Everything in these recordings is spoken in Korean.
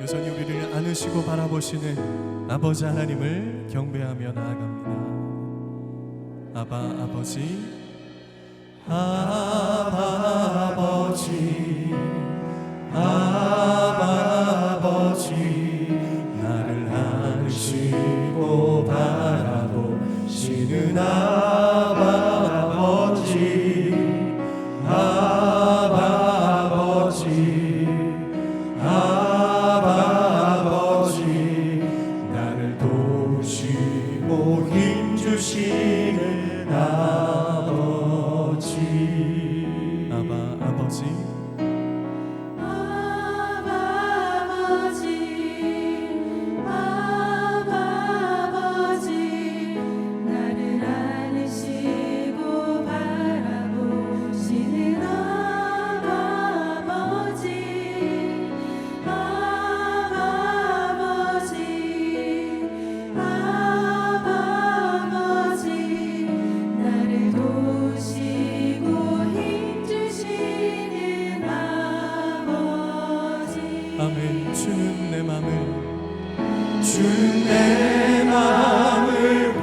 여전히 우리를 안으시고 바라보시는 아버지 하나님을 경배하며 나아갑니다. 아바 아버지, 아바 아버지, 아바 아버지, 나를 안으시고 바라보시는 아바 아버지, 아바 아버지, 아바 아버지, 나를 도우시고 힘주시는 아버지. 아바 아버지, 아멘. 주는 내 맘을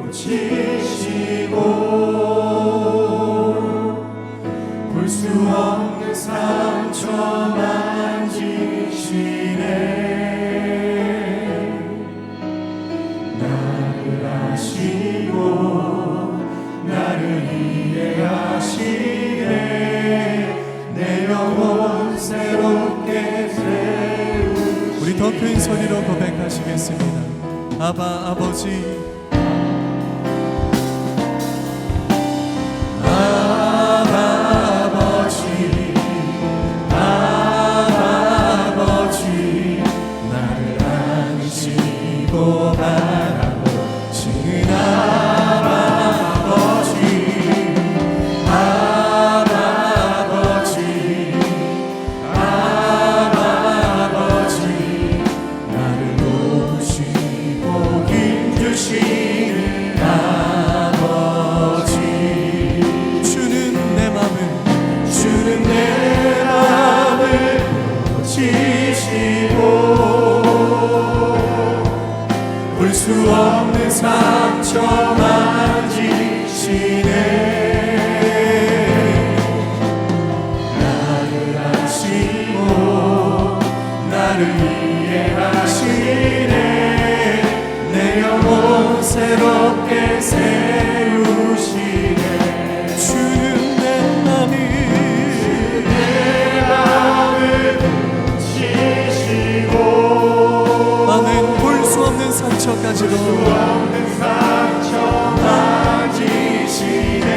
고치시고 볼 수 없는 상처 만지시네. 나를 아시고 나를 이해하시네. 내 영혼 새롭게 우리 더 큰 소리로 고백하시겠습니다. 아바 아버지, 아바 아버지, 아바 아버지, 나를 안으시고 바라보시는 아바 아버지, 아바 아버지, 아바 아버지, 나를 도우시고 힘주시는 아버지. 주는 내 맘을 고치시고 볼 수 없는 상처 만지시네. 나를 아시고 나를 이해하시네. 내 영혼 새롭게 세우시네. 주는 내 맘을 고치시고 아멘. 볼 수 없는 상처까지도 만지시네.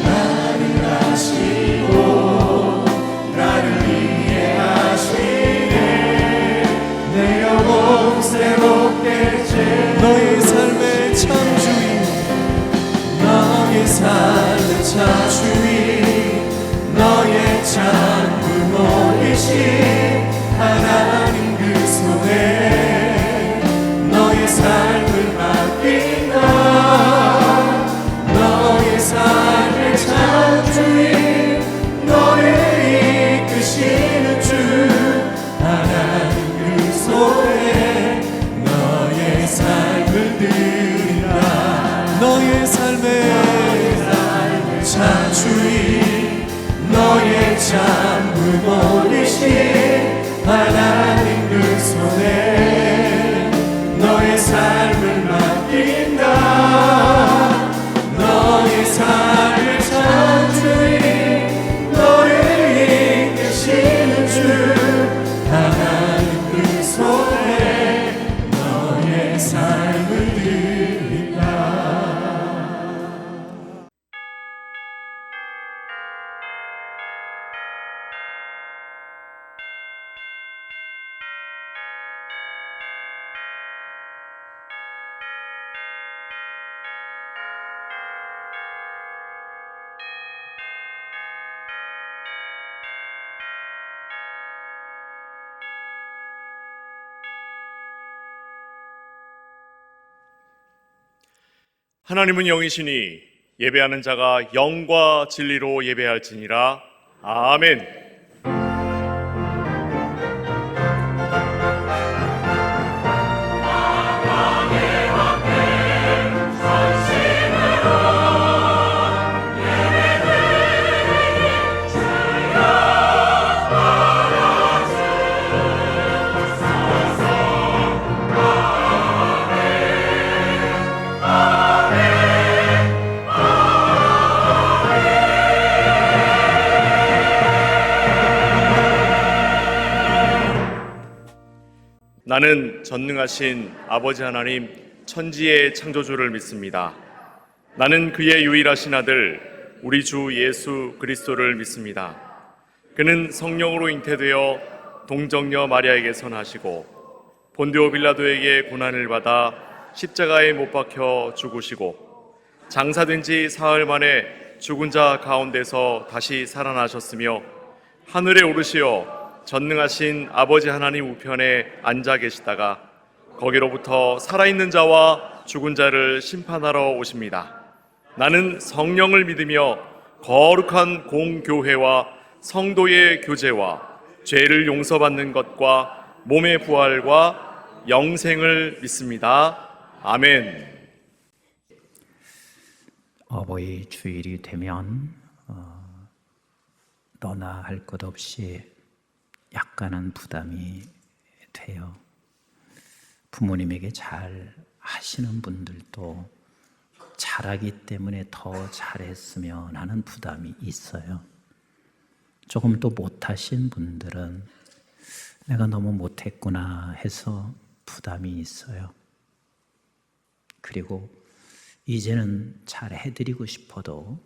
나를 아시고 나를 이해하시네. 내 영혼 새롭게 너의 삶의 참주인, 너의 삶의 참주인, 너의 찬구 모이신 하나님 그 손에 너의 삶을 맡긴다. 너의 삶의 참주인, 너를 이끄시는 주 하나님 그 손에 너의 삶을 드린다. 너의 삶의 참주인, 너의 참구 모이신 하나님 그 손에 너의 삶을 맡긴다. 너의 삶의 참주인, 너를 이끄시는 주 하나님 그 손에 너의 삶을 드린다. 하나님은 영이시니 예배하는 자가 영과 진리로 예배할지니라. 아멘. 나는 전능하신 아버지 하나님 천지의 창조주를 믿습니다. 나는 그의 유일하신 아들 우리 주 예수 그리스도를 믿습니다. 그는 성령으로 잉태되어 동정녀 마리아에게서 나시고 본디오 빌라도에게 고난을 받아 십자가에 못 박혀 죽으시고 장사된 지 사흘 만에 죽은 자 가운데서 다시 살아나셨으며 하늘에 오르시어 전능하신 아버지 하나님 우편에 앉아 계시다가 거기로부터 살아있는 자와 죽은 자를 심판하러 오십니다. 나는 성령을 믿으며 거룩한 공교회와 성도의 교제와 죄를 용서받는 것과 몸의 부활과 영생을 믿습니다. 아멘. 어버이 주일이 되면 너나 할 것 없이 약간은 부담이 돼요. 부모님에게 잘 하시는 분들도 잘하기 때문에 더 잘했으면 하는 부담이 있어요. 조금 또 못하신 분들은 내가 너무 못했구나 해서 부담이 있어요. 그리고 이제는 잘 해드리고 싶어도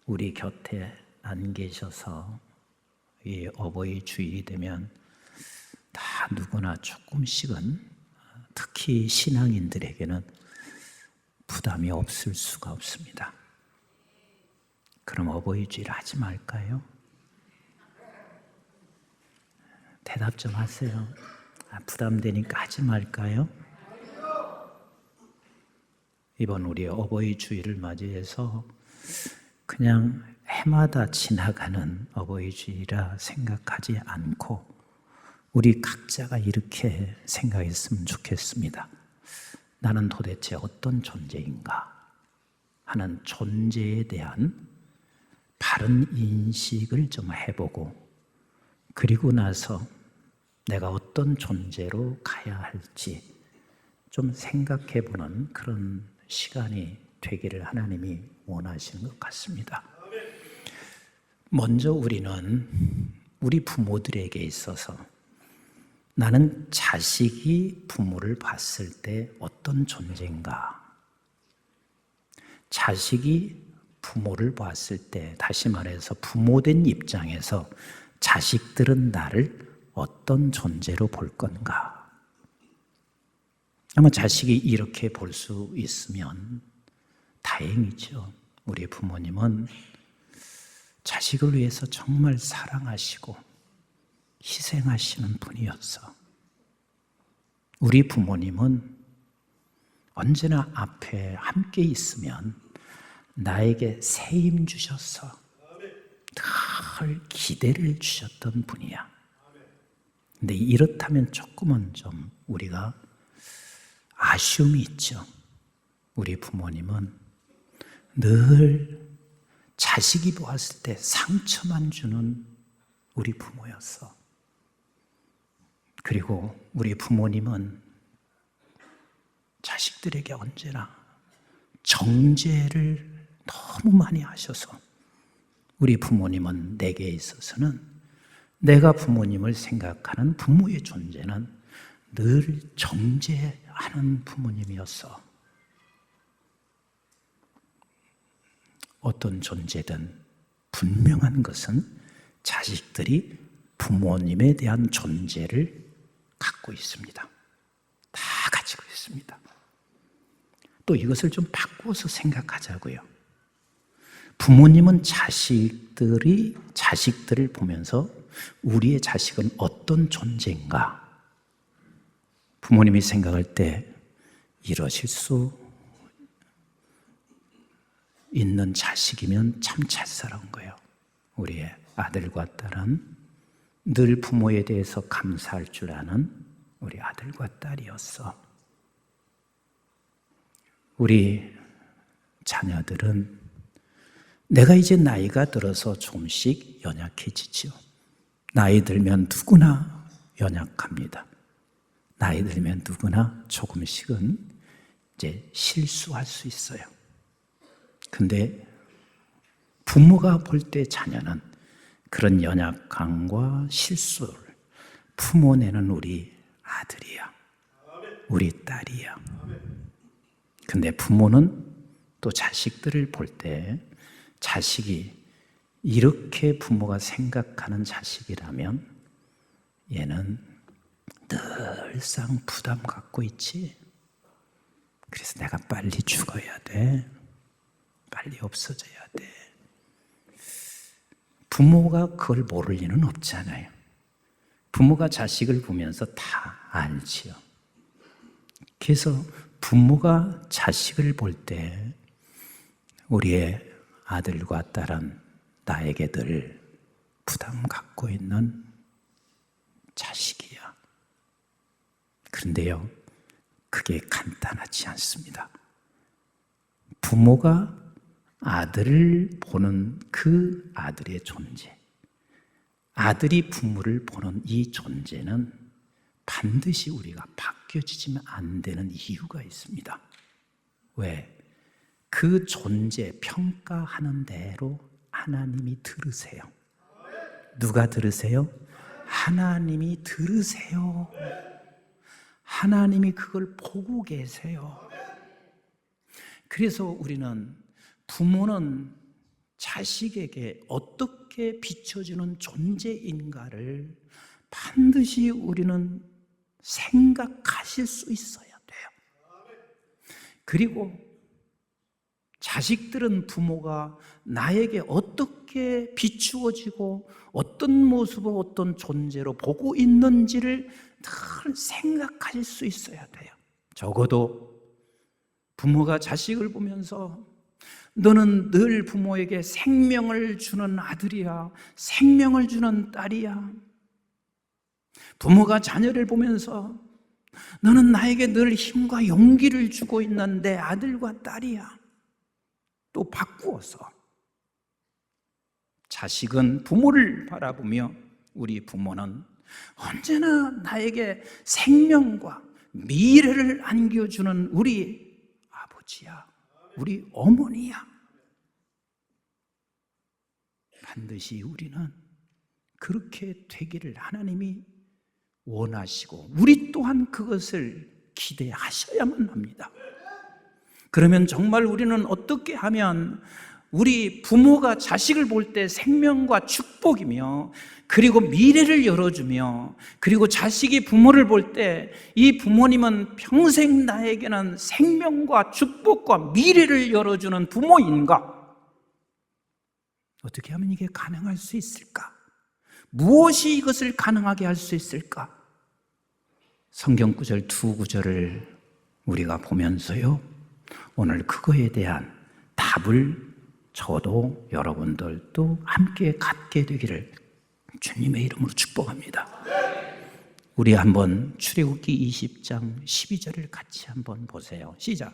우리 곁에 안 계셔서 이 어버이 주일이 되면 다 누구나 조금씩은, 특히 신앙인들에게는 부담이 없을 수가 없습니다. 그럼 어버이 주일 하지 말까요? 대답 좀 하세요. 부담되니까 하지 말까요? 이번 우리 어버이 주일을 맞이해서 그냥 해마다 지나가는 어버이 주일이라 생각하지 않고 우리 각자가 이렇게 생각했으면 좋겠습니다. 나는 도대체 어떤 존재인가 하는 존재에 대한 바른 인식을 좀 해보고, 그리고 나서 내가 어떤 존재로 가야 할지 좀 생각해보는 그런 시간이 되기를 하나님이 원하시는 것 같습니다. 먼저 우리는 우리 부모들에게 있어서 나는 자식이 부모를 봤을 때 어떤 존재인가? 자식이 부모를 봤을 때, 다시 말해서 부모된 입장에서 자식들은 나를 어떤 존재로 볼 건가? 아마 자식이 이렇게 볼 수 있으면 다행이죠. 우리 부모님은 자식을 위해서 정말 사랑하시고 희생하시는 분이었어. 우리 부모님은 언제나 앞에 함께 있으면 나에게 새 힘 주셨어. 늘 기대를 주셨던 분이야. 근데 이렇다면 조금은 좀 우리가 아쉬움이 있죠. 우리 부모님은 늘 자식이 보았을 때 상처만 주는 우리 부모였어. 그리고 우리 부모님은 자식들에게 언제나 정죄를 너무 많이 하셔서 우리 부모님은 내게 있어서는, 내가 부모님을 생각하는 부모의 존재는 늘 정죄하는 부모님이었어. 어떤 존재든 분명한 것은 자식들이 부모님에 대한 존재를 갖고 있습니다. 다 가지고 있습니다. 또 이것을 좀 바꾸어서 생각하자고요. 부모님은 자식들을 보면서 우리의 자식은 어떤 존재인가? 부모님이 생각할 때 이러실 수 있는 자식이면 참 찰쌀한 거예요. 우리의 아들과 딸은 늘 부모에 대해서 감사할 줄 아는 우리 아들과 딸이었어. 우리 자녀들은 내가 이제 나이가 들어서 조금씩 연약해지죠. 나이 들면 누구나 연약합니다. 나이 들면 누구나 조금씩은 이제 실수할 수 있어요. 근데 부모가 볼 때 자녀는 그런 연약함과 실수를 품어내는 우리 아들이야. 우리 딸이야. 근데 부모는 또 자식들을 볼 때 자식이 이렇게 부모가 생각하는 자식이라면 얘는 늘상 부담 갖고 있지. 그래서 내가 빨리 죽어야 돼. 빨리 없어져야 돼. 부모가 그걸 모를 리는 없잖아요. 부모가 자식을 보면서 다 알지요. 그래서 부모가 자식을 볼 때 우리의 아들과 딸은 나에게 늘 부담 갖고 있는 자식이야. 그런데요, 그게 간단하지 않습니다. 부모가 아들을 보는 그 아들의 존재, 아들이 부모를 보는 이 존재는 반드시 우리가 바뀌어지면 안 되는 이유가 있습니다. 왜? 그 존재 평가하는 대로 하나님이 들으세요. 누가 들으세요? 하나님이 들으세요. 하나님이 그걸 보고 계세요. 그래서 우리는 부모는 자식에게 어떻게 비춰주는 존재인가를 반드시 우리는 생각하실 수 있어야 돼요. 그리고 자식들은 부모가 나에게 어떻게 비추어지고 어떤 모습으로 어떤 존재로 보고 있는지를 늘 생각할 수 있어야 돼요. 적어도 부모가 자식을 보면서 너는 늘 부모에게 생명을 주는 아들이야, 생명을 주는 딸이야. 부모가 자녀를 보면서 너는 나에게 늘 힘과 용기를 주고 있는 내 아들과 딸이야. 또 바꾸어서 자식은 부모를 바라보며 우리 부모는 언제나 나에게 생명과 미래를 안겨주는 우리 아버지야, 우리 어머니야. 반드시 우리는 그렇게 되기를 하나님이 원하시고 우리 또한 그것을 기대하셔야만 합니다. 그러면 정말 우리는 어떻게 하면 우리 부모가 자식을 볼 때 생명과 축복이며 그리고 미래를 열어주며 그리고 자식이 부모를 볼 때 이 부모님은 평생 나에게는 생명과 축복과 미래를 열어주는 부모인가? 어떻게 하면 이게 가능할 수 있을까? 무엇이 이것을 가능하게 할 수 있을까? 성경 구절 두 구절을 우리가 보면서요, 오늘 그거에 대한 답을 저도 여러분들도 함께 갖게 되기를 주님의 이름으로 축복합니다. 우리 한번 출애굽기 20장 12절을 같이 한번 보세요. 시작.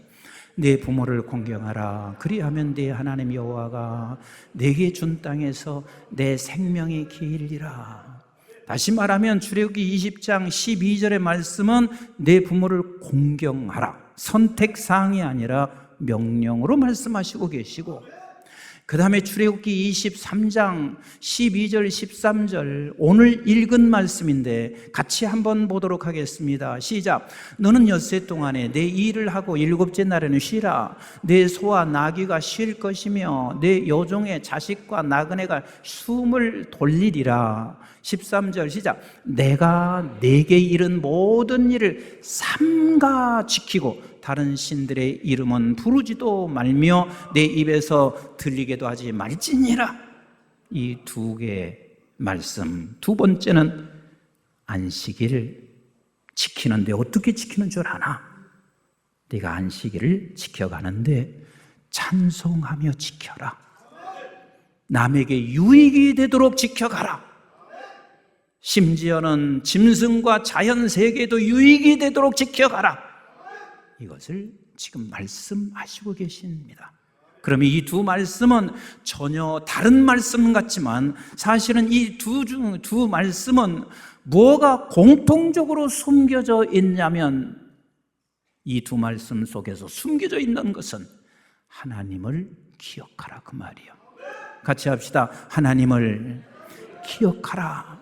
내 부모를 공경하라. 그리하면 내 하나님 여호와가 내게 준 땅에서 내 생명이 길리라. 다시 말하면 출애굽기 20장 12절의 말씀은 내 부모를 공경하라. 선택사항이 아니라 명령으로 말씀하시고 계시고, 그 다음에 출애굽기 23장 12절 13절 오늘 읽은 말씀인데 같이 한번 보도록 하겠습니다. 시작. 너는 엿새 동안에 내 일을 하고 일곱째 날에는 쉬라. 내 소와 나귀가 쉴 것이며 내 여종의 자식과 나그네가 숨을 돌리리라. 13절 시작. 내가 내게 이른 모든 일을 삼가 지키고 다른 신들의 이름은 부르지도 말며 내 입에서 들리게도 하지 말지니라. 이 두 개의 말씀, 두 번째는 안식일을 지키는데 어떻게 지키는 줄 아나? 네가 안식일을 지켜가는데 찬송하며 지켜라. 남에게 유익이 되도록 지켜가라. 심지어는 짐승과 자연세계도 유익이 되도록 지켜가라. 이것을 지금 말씀하시고 계십니다. 그러면 이 두 말씀은 전혀 다른 말씀 같지만 사실은 이 두 말씀은 뭐가 공통적으로 숨겨져 있냐면 이 두 말씀 속에서 숨겨져 있는 것은 하나님을 기억하라 그 말이에요. 같이 합시다. 하나님을 기억하라.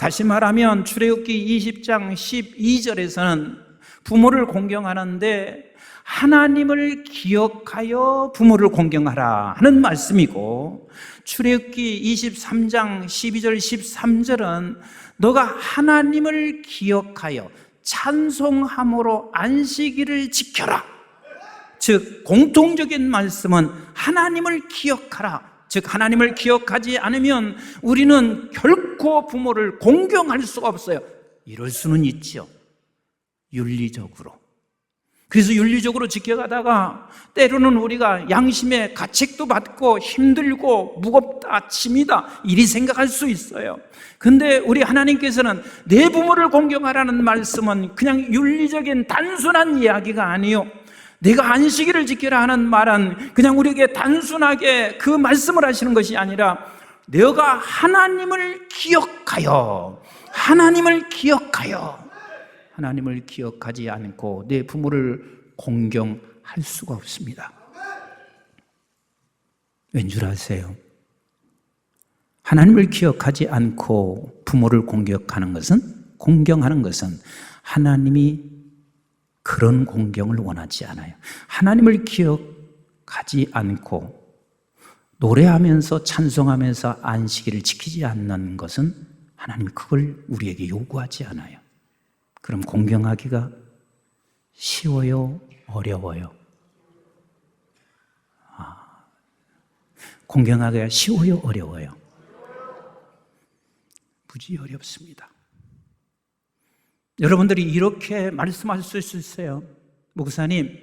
다시 말하면 출애굽기 20장 12절에서는 부모를 공경하는데 하나님을 기억하여 부모를 공경하라 하는 말씀이고, 출애굽기 23장 12절 13절은 너가 하나님을 기억하여 찬송함으로 안식일을 지켜라. 즉 공통적인 말씀은 하나님을 기억하라. 즉 하나님을 기억하지 않으면 우리는 결코 부모를 공경할 수가 없어요. 이럴 수는 있죠, 윤리적으로. 그래서 윤리적으로 지켜가다가 때로는 우리가 양심의 가책도 받고 힘들고 무겁다, 짐이다 이리 생각할 수 있어요. 근데 우리 하나님께서는 내 부모를 공경하라는 말씀은 그냥 윤리적인 단순한 이야기가 아니요, 내가 안식일을 지키라 하는 말은 그냥 우리에게 단순하게 그 말씀을 하시는 것이 아니라 너가 하나님을 기억하여, 하나님을 기억하지 않고 내 부모를 공경할 수가 없습니다. 왠 줄 아세요? 하나님을 기억하지 않고 부모를 공경하는 것은 하나님이 그런 공경을 원하지 않아요. 하나님을 기억하지 않고 노래하면서 찬송하면서 안식일을 지키지 않는 것은 하나님이 그걸 우리에게 요구하지 않아요. 그럼 공경하기가 쉬워요, 어려워요? 공경하기가 쉬워요, 어려워요? 무지 어렵습니다. 여러분들이 이렇게 말씀할 수 있어요. 목사님,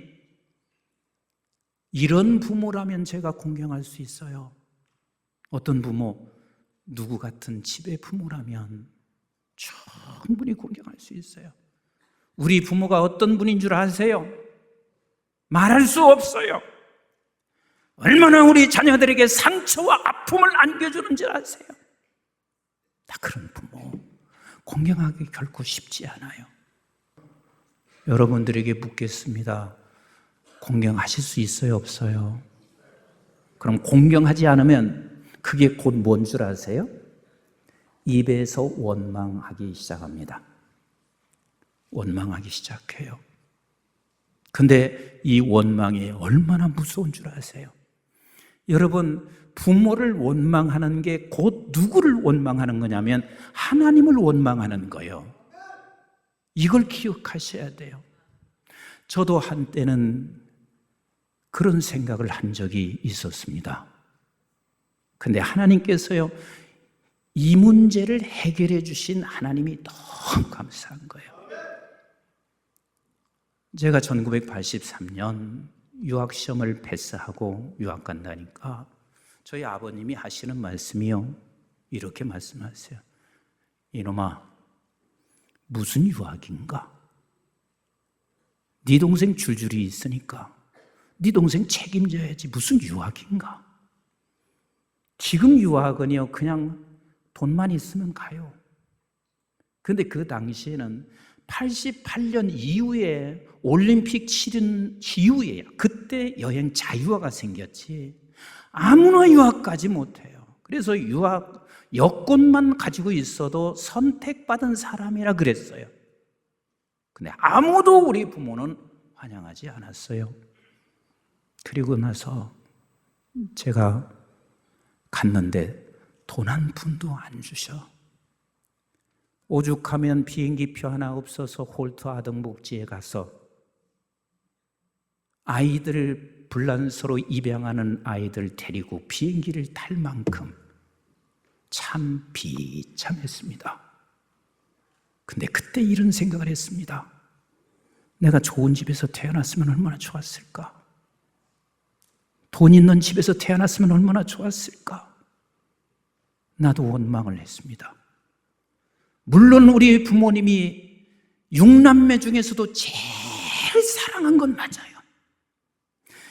이런 부모라면 제가 공경할 수 있어요. 어떤 부모? 누구 같은 집의 부모라면 충분히 공경할 수 있어요. 우리 부모가 어떤 분인 줄 아세요? 말할 수 없어요. 얼마나 우리 자녀들에게 상처와 아픔을 안겨주는 줄 아세요? 다 그런 부모 공경하기 결코 쉽지 않아요. 여러분들에게 묻겠습니다. 공경하실 수 있어요, 없어요? 그럼 공경하지 않으면 그게 곧 뭔 줄 아세요? 입에서 원망하기 시작합니다. 원망하기 시작해요. 근데 이 원망이 얼마나 무서운 줄 아세요? 여러분, 부모를 원망하는 게 곧 누구를 원망하는 거냐면 하나님을 원망하는 거예요. 이걸 기억하셔야 돼요. 저도 한때는 그런 생각을 한 적이 있었습니다. 근데 하나님께서요, 이 문제를 해결해 주신 하나님이 너무 감사한 거예요. 제가 1983년 유학시험을 패스하고 유학 간다니까 저희 아버님이 하시는 말씀이요, 이렇게 말씀하세요. 이놈아, 무슨 유학인가? 네 동생 줄줄이 있으니까 네 동생 책임져야지. 무슨 유학인가? 지금 유학은요, 그냥 돈만 있으면 가요. 근데 그 당시에는 88년 이후에 올림픽 치른 이후에요. 그때 여행 자유화가 생겼지 아무나 유학 가지 못해요. 그래서 유학 여권만 가지고 있어도 선택받은 사람이라 그랬어요. 근데 아무도 우리 부모는 환영하지 않았어요. 그리고 나서 제가 갔는데 돈 한 푼도 안 주셔. 오죽하면 비행기표 하나 없어서 홀트 아동복지에 가서 아이들 불란서로 입양하는 아이들 데리고 비행기를 탈 만큼 참 비참했습니다. 근데 그때 이런 생각을 했습니다. 내가 좋은 집에서 태어났으면 얼마나 좋았을까? 돈 있는 집에서 태어났으면 얼마나 좋았을까? 나도 원망을 했습니다. 물론 우리 부모님이 6남매 중에서도 제일 사랑한 건 맞아요.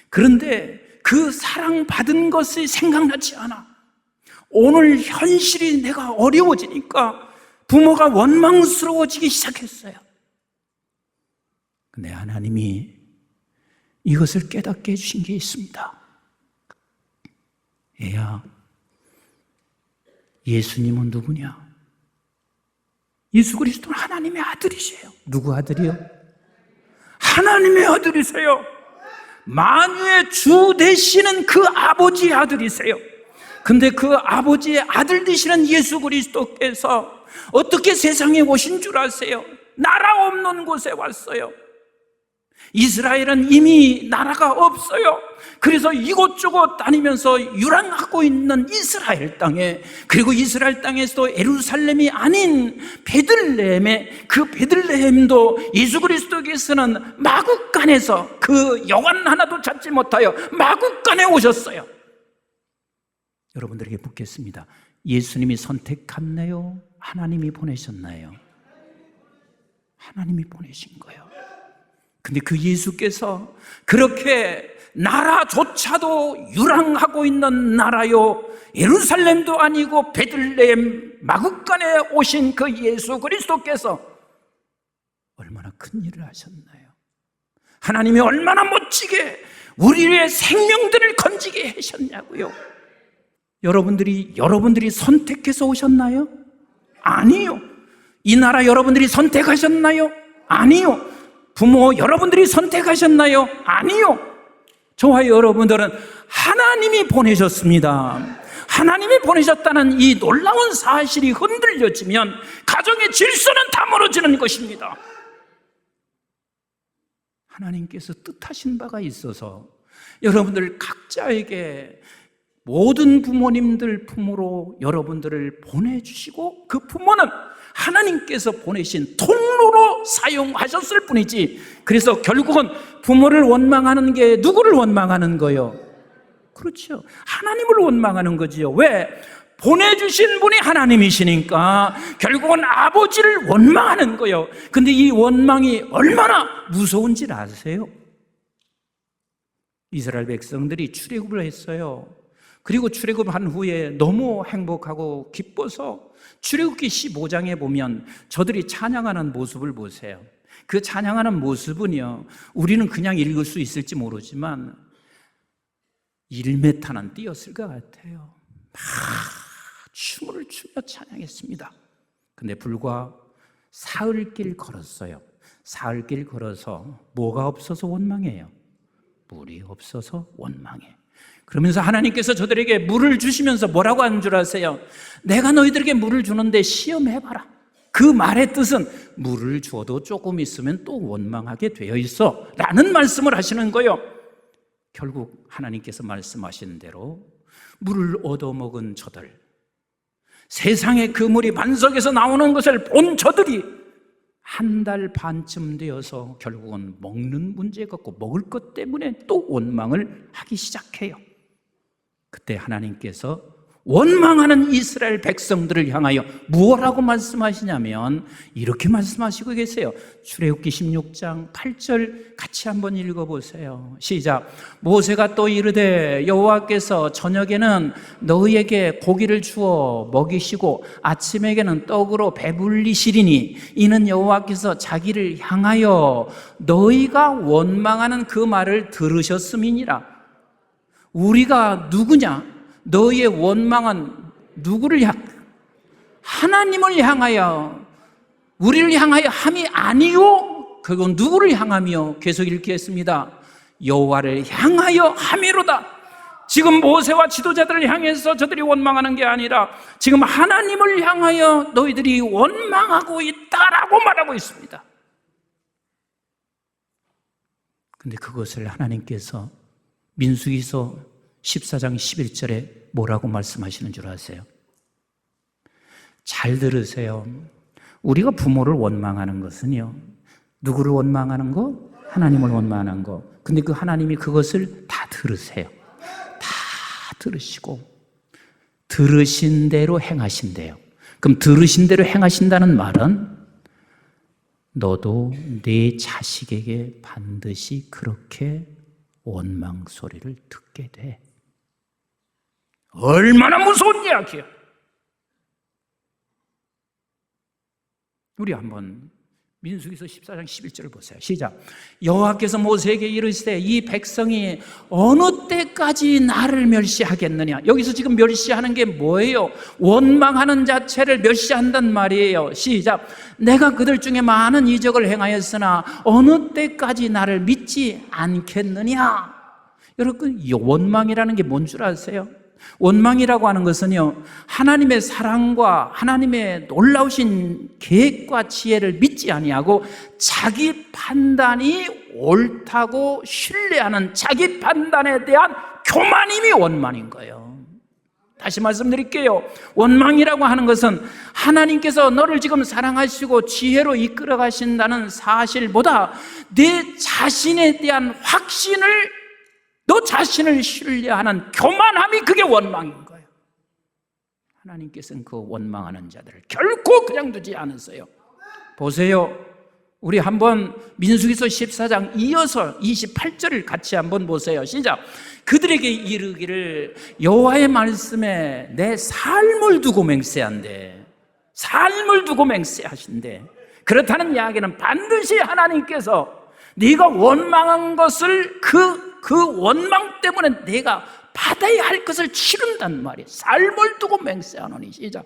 그런데 그 사랑받은 것이 생각나지 않아. 오늘 현실이 내가 어려워지니까 부모가 원망스러워지기 시작했어요. 근데 하나님이 이것을 깨닫게 해주신 게 있습니다. 얘야, 예수님은 누구냐? 예수 그리스도는 하나님의 아들이세요. 누구 아들이요? 하나님의 아들이세요. 만유의 주 되시는 그 아버지의 아들이세요. 근데 그 아버지의 아들 되시는 예수 그리스도께서 어떻게 세상에 오신 줄 아세요? 나라 없는 곳에 왔어요. 이스라엘은 이미 나라가 없어요. 그래서 이곳저곳 다니면서 유랑하고 있는 이스라엘 땅에, 그리고 이스라엘 땅에서도 예루살렘이 아닌 베들레헴에, 그 베들레헴도 예수 그리스도께서는 마국간에서 그 여관 하나도 찾지 못하여 마국간에 오셨어요. 여러분들에게 묻겠습니다. 예수님이 선택했나요? 하나님이 보내셨나요? 하나님이 보내신 거예요. 근데 그 예수께서 그렇게 나라조차도 유랑하고 있는 나라요, 예루살렘도 아니고 베들레헴 마국간에 오신 그 예수 그리스도께서 얼마나 큰 일을 하셨나요? 하나님이 얼마나 멋지게 우리의 생명들을 건지게 하셨냐고요. 여러분들이 선택해서 오셨나요? 아니요. 이 나라 여러분들이 선택하셨나요? 아니요. 부모 여러분들이 선택하셨나요? 아니요. 저와 여러분들은 하나님이 보내셨습니다. 하나님이 보내셨다는 이 놀라운 사실이 흔들려지면 가정의 질서는 다 무너지는 것입니다. 하나님께서 뜻하신 바가 있어서 여러분들 각자에게 모든 부모님들 품으로 여러분들을 보내주시고, 그 부모는 하나님께서 보내신 통로로 사용하셨을 뿐이지, 그래서 결국은 부모를 원망하는 게 누구를 원망하는 거요? 그렇죠. 하나님을 원망하는 거지요. 왜? 보내주신 분이 하나님이시니까 결국은 아버지를 원망하는 거예요. 근데 이 원망이 얼마나 무서운지 아세요? 이스라엘 백성들이 출애굽을 했어요. 그리고 출애굽한 후에 너무 행복하고 기뻐서 출애굽기 15장에 보면 저들이 찬양하는 모습을 보세요. 그 찬양하는 모습은요, 우리는 그냥 읽을 수 있을지 모르지만 1m는 뛰었을 것 같아요. 막 춤을 추며 찬양했습니다. 근데 불과 사흘길 걸었어요. 사흘길 걸어서 뭐가 없어서 원망해요? 물이 없어서 원망해. 그러면서 하나님께서 저들에게 물을 주시면서 뭐라고 하는 줄 아세요? 내가 너희들에게 물을 주는데 시험해봐라. 그 말의 뜻은 물을 주어도 조금 있으면 또 원망하게 되어 있어 라는 말씀을 하시는 거예요. 결국 하나님께서 말씀하신 대로 물을 얻어먹은 저들, 세상에 그 물이 반석에서 나오는 것을 본 저들이 한 달 반쯤 되어서 결국은 먹는 문제가 없고 먹을 것 때문에 또 원망을 하기 시작해요. 그때 하나님께서 원망하는 이스라엘 백성들을 향하여 무엇라고 말씀하시냐면 이렇게 말씀하시고 계세요. 출애굽기 16장 8절 같이 한번 읽어보세요. 시작. 모세가 또 이르되 여호와께서 저녁에는 너희에게 고기를 주어 먹이시고 아침에게는 떡으로 배불리시리니 이는 여호와께서 자기를 향하여 너희가 원망하는 그 말을 들으셨음이니라. 우리가 누구냐? 너희의 원망은 누구를 하나님을 향하여, 우리를 향하여 함이 아니요, 그건 누구를 향하며? 계속 읽겠습니다. 여호와를 향하여 함이로다. 지금 모세와 지도자들을 향해서 저들이 원망하는 게 아니라 지금 하나님을 향하여 너희들이 원망하고 있다라고 말하고 있습니다. 근데 그것을 하나님께서 민수기서 14장 11절에 뭐라고 말씀하시는 줄 아세요? 잘 들으세요. 우리가 부모를 원망하는 것은요, 누구를 원망하는 거? 하나님을 원망하는 거. 근데 그 하나님이 그것을 다 들으세요. 다 들으시고 들으신 대로 행하신대요. 그럼 들으신 대로 행하신다는 말은 너도 네 자식에게 반드시 그렇게 원망 소리를 듣게 돼. 얼마나 무서운 이야기야. 우리 한번 민수기서 14장 11절을 보세요. 시작. 여호와께서 모세에게 이르시되 이 백성이 어느 때까지 나를 멸시하겠느냐. 여기서 지금 멸시하는 게 뭐예요? 원망하는 자체를 멸시한단 말이에요. 시작. 내가 그들 중에 많은 이적을 행하였으나 어느 때까지 나를 믿지 않겠느냐. 여러분, 원망이라는 게 뭔 줄 아세요? 원망이라고 하는 것은요, 하나님의 사랑과 하나님의 놀라우신 계획과 지혜를 믿지 아니하고 자기 판단이 옳다고 신뢰하는 자기 판단에 대한 교만임이 원망인 거예요. 다시 말씀드릴게요. 원망이라고 하는 것은 하나님께서 너를 지금 사랑하시고 지혜로 이끌어 가신다는 사실보다 내 자신에 대한 확신을, 너 자신을 신뢰하는 교만함이, 그게 원망인 거예요. 하나님께서는 그 원망하는 자들을 결코 그냥 두지 않으세요. 보세요. 우리 한번 민수기서 14장 이어서 28절을 같이 한번 보세요. 시작. 그들에게 이르기를 여호와의 말씀에 내 삶을 두고 맹세한대. 삶을 두고 맹세하신대. 그렇다는 이야기는 반드시 하나님께서 네가 원망한 것을 그 원망 때문에 내가 받아야 할 것을 치른단 말이에요. 삶을 두고 맹세하노니. 시작.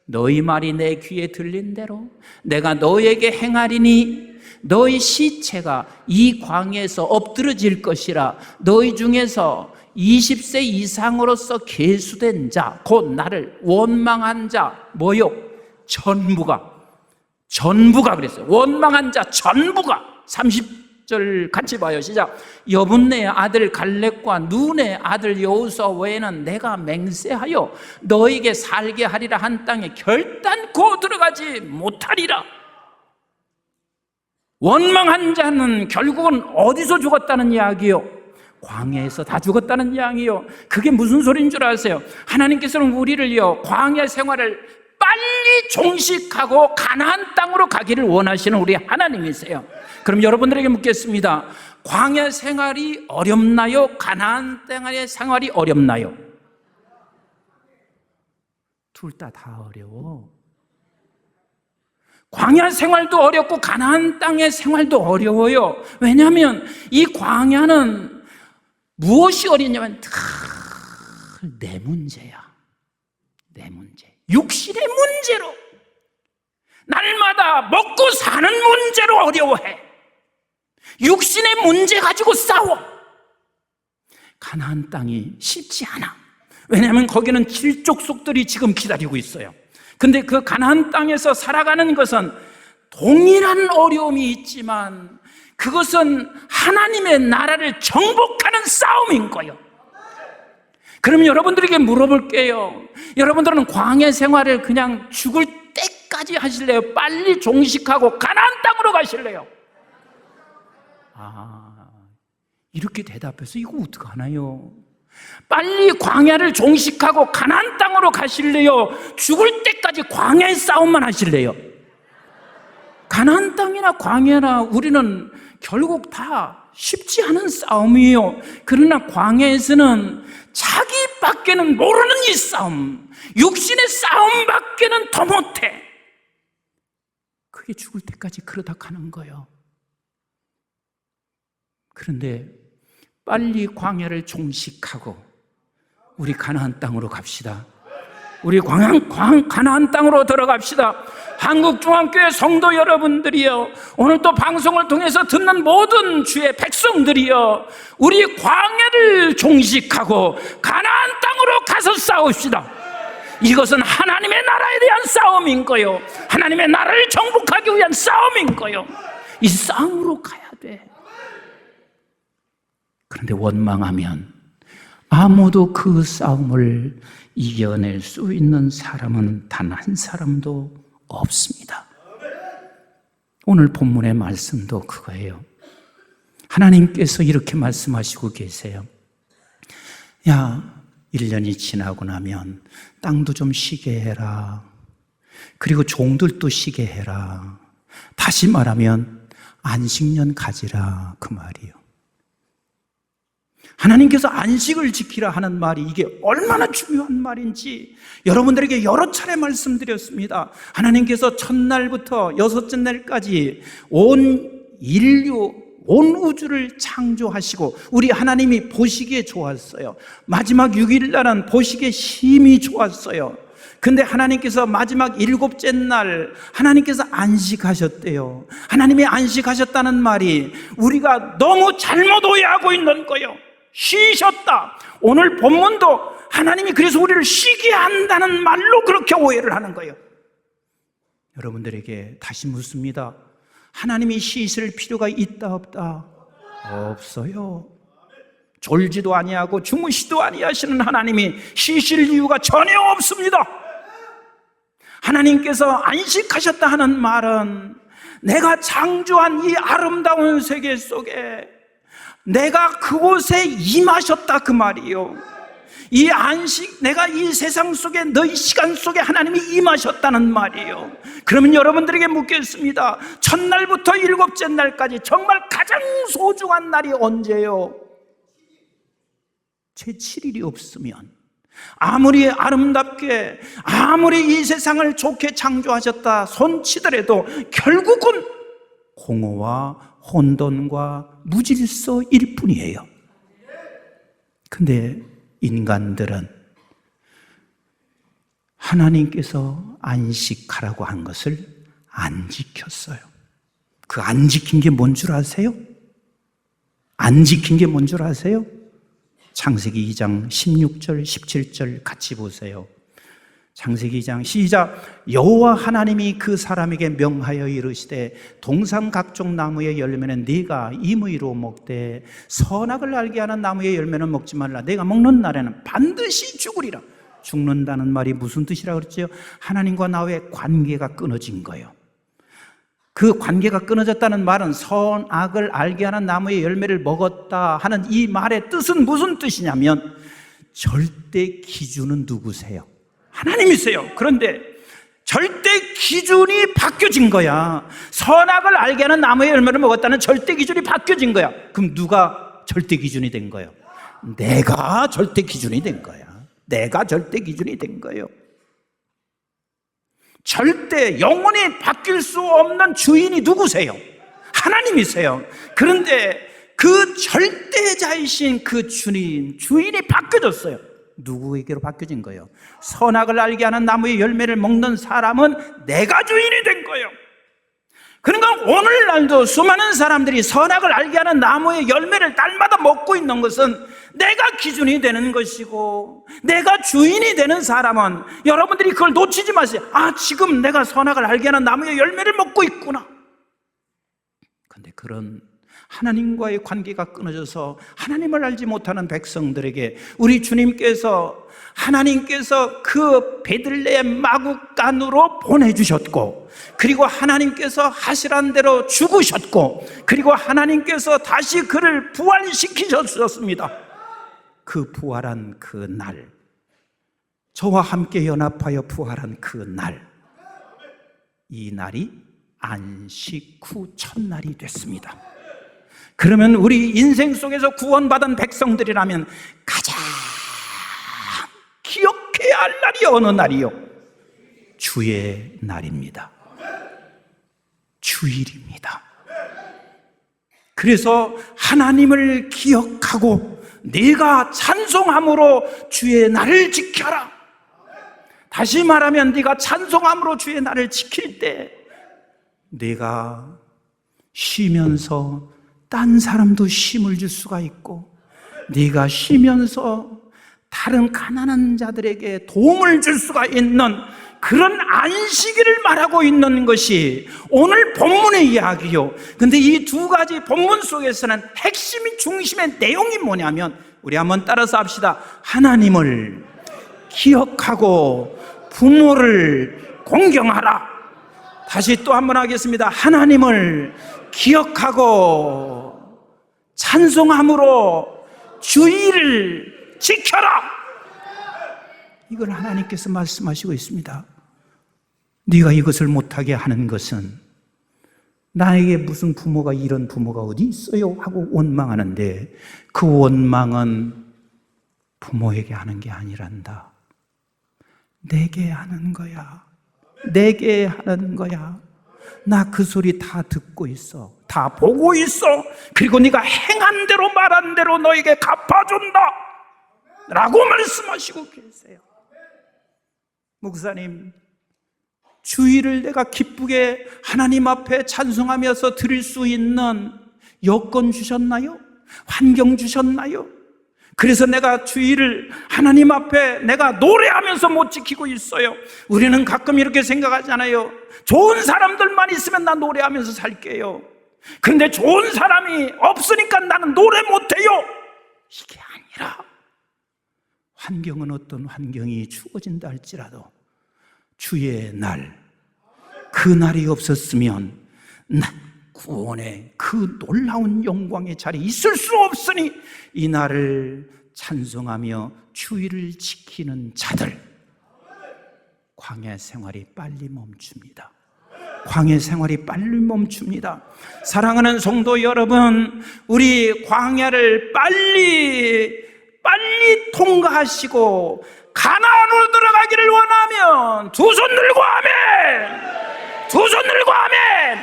너희 말이 내 귀에 들린 대로 내가 너희에게 행하리니 너희 시체가 이 광야에서 엎드러질 것이라. 너희 중에서 20세 이상으로서 계수된 자, 곧 나를 원망한 자, 뭐요? 전부가 그랬어요. 원망한 자 전부가. 30절 같이 봐요. 시작. 여분네의 아들 갈렙과 눈의 아들 여호수아 외에는 내가 맹세하여 너에게 살게 하리라 한 땅에 결단코 들어가지 못하리라. 원망한 자는 결국은 어디서 죽었다는 이야기요? 광야에서 다 죽었다는 이야기요. 그게 무슨 소리인 줄 아세요? 하나님께서는 우리를요, 광야 생활을 빨리 종식하고 가나안 땅으로 가기를 원하시는 우리 하나님이세요. 그럼 여러분들에게 묻겠습니다. 광야 생활이 어렵나요? 가나안 땅의 생활이 어렵나요? 둘 다 어려워. 광야 생활도 어렵고 가나안 땅의 생활도 어려워요. 왜냐하면 이 광야는 무엇이 어렵냐면 다 내 문제야. 내 문제. 육신의 문제로, 날마다 먹고 사는 문제로 어려워해. 육신의 문제 가지고 싸워. 가나안 땅이 쉽지 않아. 왜냐하면 거기는 칠족속들이 지금 기다리고 있어요. 근데 그 가나안 땅에서 살아가는 것은 동일한 어려움이 있지만 그것은 하나님의 나라를 정복하는 싸움인 거예요. 그럼 여러분들에게 물어볼게요. 여러분들은 광야 생활을 그냥 죽을 때까지 하실래요? 빨리 종식하고 가나안 땅으로 가실래요? 이렇게 대답해서 이거 어떡하나요? 빨리 광야를 종식하고 가나안 땅으로 가실래요? 죽을 때까지 광야의 싸움만 하실래요? 가나안 땅이나 광야나 우리는 결국 다 쉽지 않은 싸움이에요. 그러나 광야에서는 자기밖에는 모르는 이 싸움, 육신의 싸움밖에는 더 못해. 그게 죽을 때까지 그러다 가는 거예요. 그런데 빨리 광야를 종식하고 우리 가나안 땅으로 갑시다. 우리 가나안 땅으로 들어갑시다. 한국중앙교회 성도 여러분들이요, 오늘 또 방송을 통해서 듣는 모든 주의 백성들이요, 우리 광야를 종식하고 가나안 땅으로 가서 싸웁시다. 이것은 하나님의 나라에 대한 싸움인 거요, 하나님의 나라를 정복하기 위한 싸움인 거요. 이 싸움으로 가야 돼. 그런데 원망하면 아무도 그 싸움을 이겨낼 수 있는 사람은 단 한 사람도 없습니다. 오늘 본문의 말씀도 그거예요. 하나님께서 이렇게 말씀하시고 계세요. 야, 1년이 지나고 나면 땅도 좀 쉬게 해라. 그리고 종들도 쉬게 해라. 다시 말하면 안식년 가지라, 그 말이에요. 하나님께서 안식을 지키라 하는 말이 이게 얼마나 중요한 말인지 여러분들에게 여러 차례 말씀드렸습니다. 하나님께서 첫날부터 여섯째 날까지 온 인류, 온 우주를 창조하시고 우리 하나님이 보시기에 좋았어요. 마지막 6일 날은 보시기에 심히 좋았어요. 근데 하나님께서 마지막 7째 날 하나님께서 안식하셨대요. 하나님이 안식하셨다는 말이 우리가 너무 잘못 오해하고 있는 거예요. 쉬셨다. 오늘 본문도 하나님이 그래서 우리를 쉬게 한다는 말로 그렇게 오해를 하는 거예요. 여러분들에게 다시 묻습니다. 하나님이 쉬실 필요가 있다 없다? 없어요. 졸지도 아니하고 주무시도 아니하시는 하나님이 쉬실 이유가 전혀 없습니다. 하나님께서 안식하셨다 하는 말은 내가 창조한 이 아름다운 세계 속에 내가 그곳에 임하셨다 그 말이요. 이 안식, 내가 이 세상 속에 너희 시간 속에 하나님이 임하셨다는 말이에요. 그러면 여러분들에게 묻겠습니다. 첫날부터 7째 날까지 정말 가장 소중한 날이 언제요? 제7일이 없으면 아무리 아름답게 아무리 이 세상을 좋게 창조하셨다 손치더라도 결국은 공허와 혼돈과 무질서일 뿐이에요. 근데 인간들은 하나님께서 안식하라고 한 것을 안 지켰어요. 그 안 지킨 게 뭔 줄 아세요? 안 지킨 게 뭔 줄 아세요? 창세기 2장 16절 17절 같이 보세요. 창세기 2장 시작. 여호와 하나님이 그 사람에게 명하여 이르시되 동산 각종 나무의 열매는 네가 임의로 먹되 선악을 알게 하는 나무의 열매는 먹지 말라. 네가 먹는 날에는 반드시 죽으리라. 죽는다는 말이 무슨 뜻이라 그랬죠? 하나님과 나의 관계가 끊어진 거예요. 그 관계가 끊어졌다는 말은 선악을 알게 하는 나무의 열매를 먹었다 하는 이 말의 뜻은 무슨 뜻이냐면 절대 기준은 누구세요? 하나님이세요. 그런데 절대 기준이 바뀌어진 거야. 선악을 알게 하는 나무의 열매를 먹었다는 절대 기준이 바뀌어진 거야. 그럼 누가 절대 기준이 된 거예요? 내가 절대 기준이 된 거야. 내가 절대 기준이 된 거예요. 절대 영원히 바뀔 수 없는 주인이 누구세요? 하나님이세요. 그런데 그 절대자이신 그 주인이 바뀌어졌어요. 누구에게로 바뀌어진 거예요? 선악을 알게 하는 나무의 열매를 먹는 사람은 내가 주인이 된 거예요. 그러니까 오늘날도 수많은 사람들이 선악을 알게 하는 나무의 열매를 날마다 먹고 있는 것은 내가 기준이 되는 것이고 내가 주인이 되는 사람은 여러분들이 그걸 놓치지 마세요. 아, 지금 내가 선악을 알게 하는 나무의 열매를 먹고 있구나. 그런데 그런 하나님과의 관계가 끊어져서 하나님을 알지 못하는 백성들에게 우리 주님께서 하나님께서 그 베들레헴 마구간으로 보내주셨고 그리고 하나님께서 하시란 대로 죽으셨고 그리고 하나님께서 다시 그를 부활시키셨습니다. 그 부활한 그 날, 저와 함께 연합하여 부활한 그 날, 이 날이 안식 후 첫날이 됐습니다. 그러면 우리 인생 속에서 구원받은 백성들이라면 가장 기억해야 할 날이 어느 날이요? 주의 날입니다. 주일입니다. 그래서 하나님을 기억하고 네가 찬송함으로 주의 날을 지켜라. 다시 말하면 네가 찬송함으로 주의 날을 지킬 때 네가 쉬면서 딴 사람도 쉼을 줄 수가 있고 네가 쉬면서 다른 가난한 자들에게 도움을 줄 수가 있는 그런 안식일을 말하고 있는 것이 오늘 본문의 이야기요. 근데 이 두 가지 본문 속에서는 핵심이 중심의 내용이 뭐냐면 우리 한번 따라서 합시다. 하나님을 기억하고 부모를 공경하라. 다시 또 한번 하겠습니다. 하나님을 기억하고 찬송함으로 주의를 지켜라. 이걸 하나님께서 말씀하시고 있습니다. 네가 이것을 못하게 하는 것은 나에게 무슨 부모가, 이런 부모가 어디 있어요? 하고 원망하는데, 그 원망은 부모에게 하는 게 아니란다. 내게 하는 거야. 내게 하는 거야. 나 그 소리 다 듣고 있어. 다 보고 있어. 그리고 네가 행한 대로 말한 대로 너에게 갚아준다 라고 말씀하시고 계세요. 목사님, 주일을 내가 기쁘게 하나님 앞에 찬송하면서 드릴 수 있는 여건 주셨나요? 환경 주셨나요? 그래서 내가 주일을 하나님 앞에 내가 노래하면서 못 지키고 있어요. 우리는 가끔 이렇게 생각하잖아요. 좋은 사람들만 있으면 나 노래하면서 살게요. 그런데 좋은 사람이 없으니까 나는 노래 못해요. 이게 아니라, 환경은 어떤 환경이 주어진다 할지라도 주의 날, 그 날이 없었으면 구원의 그 놀라운 영광의 자리에 있을 수 없으니, 이 날을 찬송하며 주일을 지키는 자들, 광야 생활이 빨리 멈춥니다. 광야 생활이 빨리 멈춥니다. 사랑하는 성도 여러분, 우리 광야를 빨리 통과하시고 가나안으로 들어가기를 원하면 두 손 들고 아멘! 두 손 들고 아멘!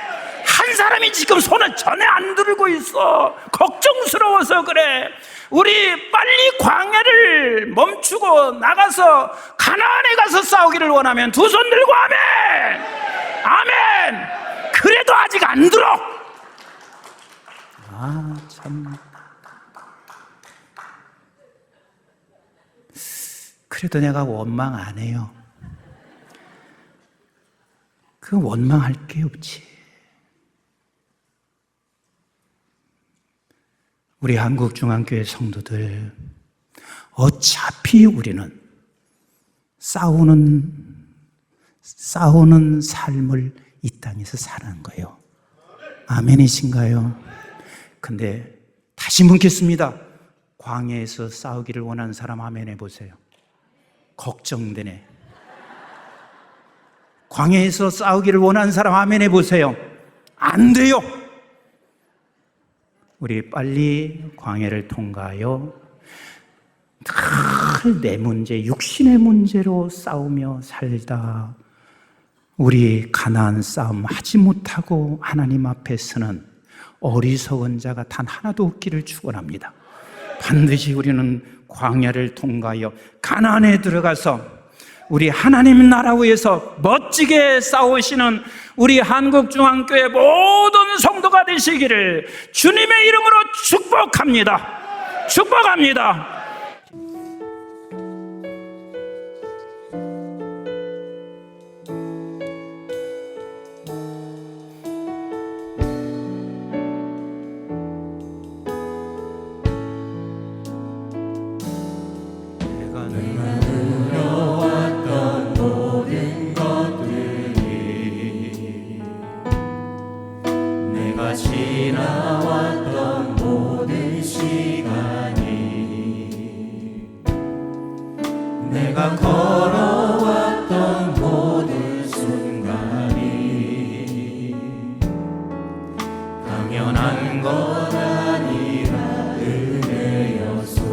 한 사람이 지금 손을 전에 안 들고 있어. 걱정스러워서 그래. 우리 빨리 광야를 멈추고 나가서 가나안에 가서 싸우기를 원하면 두 손 들고 아멘! 아멘! 그래도 아직 안 들어. 참. 그래도 내가 원망 안 해요. 그 원망할 게 없지. 우리 한국중앙교회 성도들, 어차피 우리는 싸우는 삶을 이 땅에서 사는 거예요. 아멘이신가요? 근데 다시 묻겠습니다. 광야에서 싸우기를 원하는 사람 아멘 해보세요. 걱정되네. 광야에서 싸우기를 원하는 사람 아멘 해보세요. 안 돼요. 우리 빨리 광야를 통과하여 늘 내 문제, 육신의 문제로 싸우며 살다 우리 가나안 싸움 하지 못하고 하나님 앞에 서는 어리석은 자가 단 하나도 없기를 축원합니다. 반드시 우리는 광야를 통과하여 가나안에 들어가서 우리 하나님 나라 위에서 멋지게 싸우시는 우리 한국중앙교회 모든 성도가 되시기를 주님의 이름으로 축복합니다. 축복합니다. 지나왔던 모든 시간이 내가 걸어왔던 모든 순간이 당연한 것 아니라 은혜였소.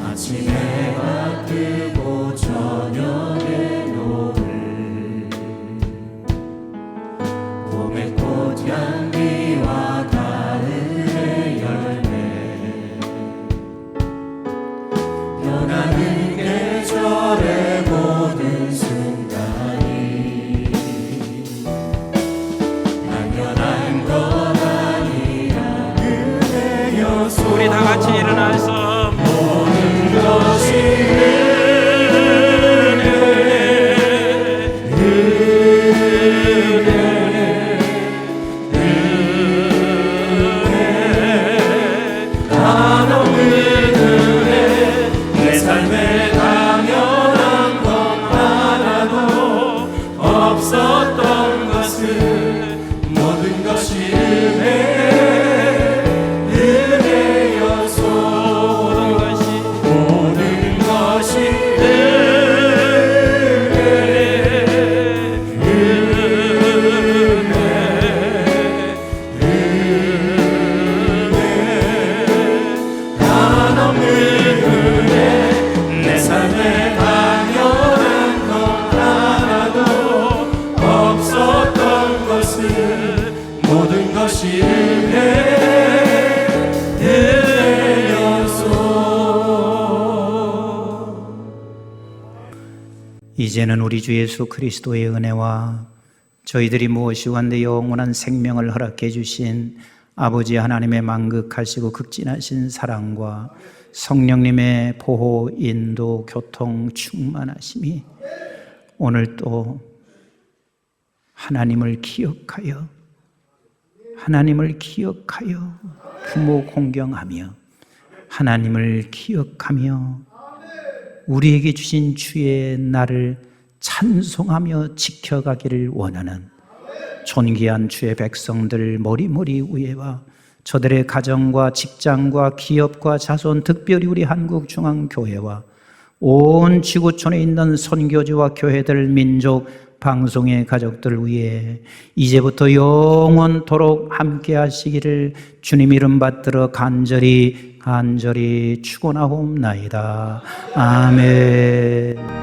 아침에 해가 뜨고 저녁에 노을 봄의 꽃향기와 가을의 열매 변하는 계절의 모든 순간이 당연한 것 아니라 은혜였소. 우리 다 같이 일어나서 모든 것이 없었던 것은 모든 것이 은혜였소. 모든 것이 은혜. 없는 은혜 내 삶에 당연한 것 하나도 없었던 것을 모든 것이 은혜였소. 이제는 우리 주 예수 그리스도의 은혜와 저희들이 무엇이 한데 영원한 생명을 허락해 주신 아버지 하나님의 만극하시고 극진하신 사랑과 성령님의 보호, 인도, 교통, 충만하심이 오늘 또 하나님을 기억하여 부모 공경하며 하나님을 기억하며 우리에게 주신 주의 날을 찬송하며 지켜가기를 원하는 존귀한 주의 백성들 머리머리 위에와 저들의 가정과 직장과 기업과 자손, 특별히 우리 한국중앙교회와 온 지구촌에 있는 선교지와 교회들, 민족, 방송의 가족들 위해 이제부터 영원토록 함께 하시기를 주님 이름 받들어 간절히 축원하옵나이다. 아멘.